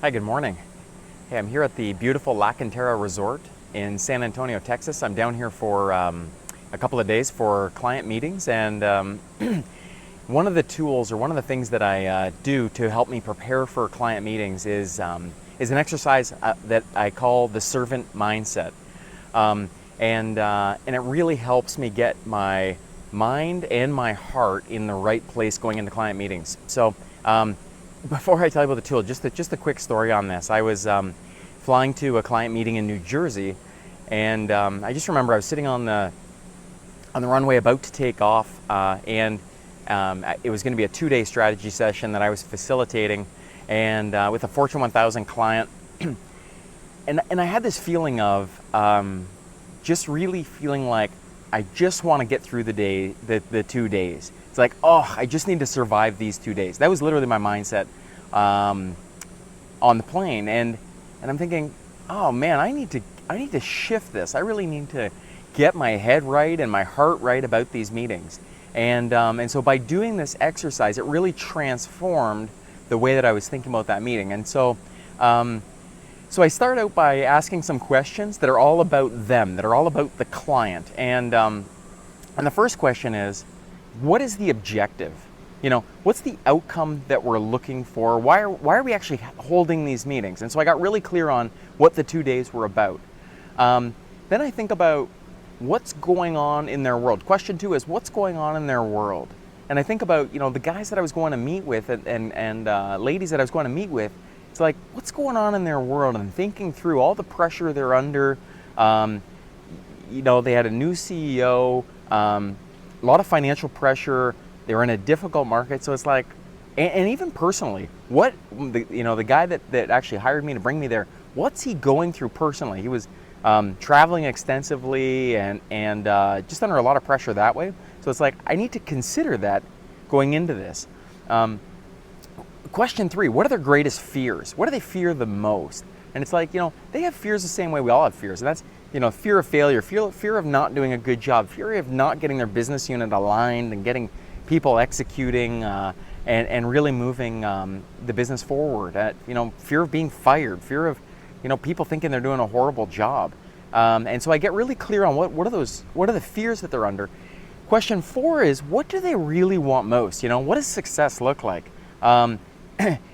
Hi, good morning. Hey, I'm here at the beautiful La Cantera Resort in San Antonio, Texas. I'm down here for a couple of days for client meetings, and one of the tools or one of the things that I do to help me prepare for client meetings is an exercise that I call the servant mindset, and it really helps me get my mind and my heart in the right place going into client meetings. So. Before I tell you about the tool, just a quick story on this. I was flying to a client meeting in New Jersey, and I just remember I was sitting on the runway about to take off, and it was going to be a 2-day strategy session that I was facilitating, and with a Fortune 1000 client, and I had this feeling of just really feeling like I just want to get through the 2 days. It's like, oh, I just need to survive these 2 days. That was literally my mindset on the plane, and I'm thinking, oh man, I need to shift this. I really need to get my head right and my heart right about these meetings. And so by doing this exercise, it really transformed the way that I was thinking about that meeting. And so I start out by asking some questions that are all about them, that are all about the client. And the first question is, what is the objective? You know, what's the outcome that we're looking for? Why are we actually holding these meetings? And so I got really clear on what the 2 days were about. Then I think about what's going on in their world. Question 2 is, what's going on in their world? And I think about, you know, the guys that I was going to meet with and ladies that I was going to meet with. It's like, what's going on in their world? And thinking through all the pressure they're under. You know, they had a new CEO, a lot of financial pressure. They were in a difficult market. So it's like, and even personally, the guy that actually hired me to bring me there, what's he going through personally? He was traveling extensively and just under a lot of pressure that way. So it's like, I need to consider that going into this. Question 3, what are their greatest fears? What do they fear the most? And it's like, you know, they have fears the same way we all have fears. And that's, you know, fear of failure, fear of not doing a good job, fear of not getting their business unit aligned and getting people executing and really moving the business forward. You know, fear of being fired, fear of, you know, people thinking they're doing a horrible job. And so I get really clear on what are the fears that they're under. Question 4 is, what do they really want most? You know, what does success look like?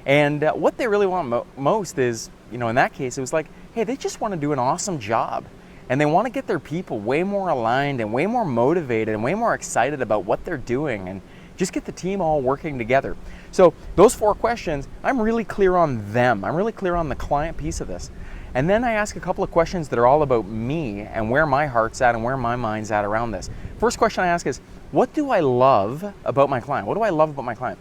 And what they really want most is, you know, in that case, it was like, hey, they just want to do an awesome job. And they want to get their people way more aligned and way more motivated and way more excited about what they're doing and just get the team all working together. So those 4 questions, I'm really clear on them. I'm really clear on the client piece of this. And then I ask a couple of questions that are all about me and where my heart's at and where my mind's at around this. First question I ask is, what do I love about my client? What do I love about my client?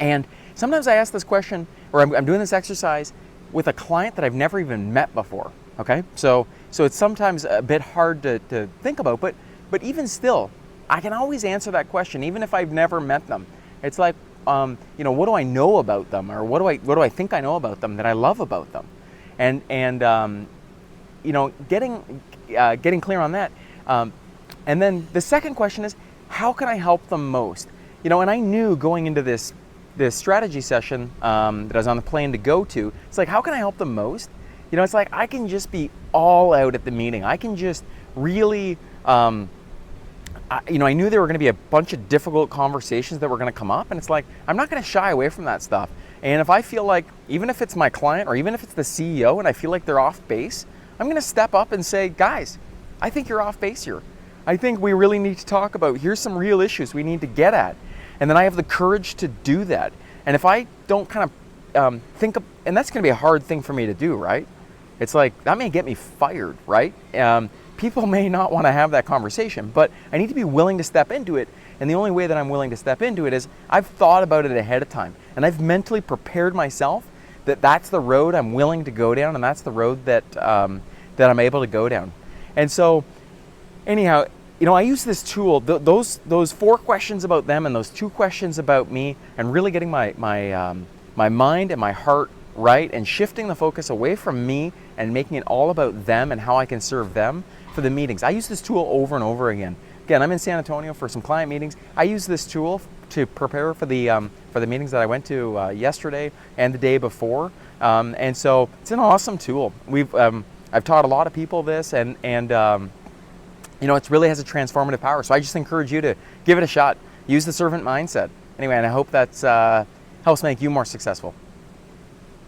And sometimes I ask this question, or I'm doing this exercise with a client that I've never even met before, okay? So it's sometimes a bit hard to think about, but even still, I can always answer that question, even if I've never met them. It's like, you know, what do I know about them, or what do I think I know about them that I love about them? And you know, getting clear on that. And then the second question is, how can I help them most? You know, and I knew going into this strategy session that I was on the plane to go to, it's like, how can I help them most? You know, it's like, I can just be all out at the meeting. I can just really, you know, I knew there were going to be a bunch of difficult conversations that were going to come up, and it's like, I'm not going to shy away from that stuff. And if I feel like, even if it's my client or even if it's the CEO and I feel like they're off base, I'm going to step up and say, guys, I think you're off base here. I think we really need to talk about, here's some real issues we need to get at. And then I have the courage to do that. And if I don't kind of and that's going to be a hard thing for me to do, right? It's like, that may get me fired, right? People may not want to have that conversation, but I need to be willing to step into it. And the only way that I'm willing to step into it is I've thought about it ahead of time. And I've mentally prepared myself that that's the road I'm willing to go down, and that's the road that I'm able to go down. And so, anyhow, you know, I use this tool, those 4 questions about them and those 2 questions about me, and really getting my mind and my heart right, and shifting the focus away from me and making it all about them and how I can serve them for the meetings. I use this tool over and over again. Again, I'm in San Antonio for some client meetings. I use this tool to prepare for the meetings that I went to yesterday and the day before. And so it's an awesome tool. I've taught a lot of people this, and it really has a transformative power. So I just encourage you to give it a shot. Use the servant mindset. Anyway, and I hope that helps make you more successful.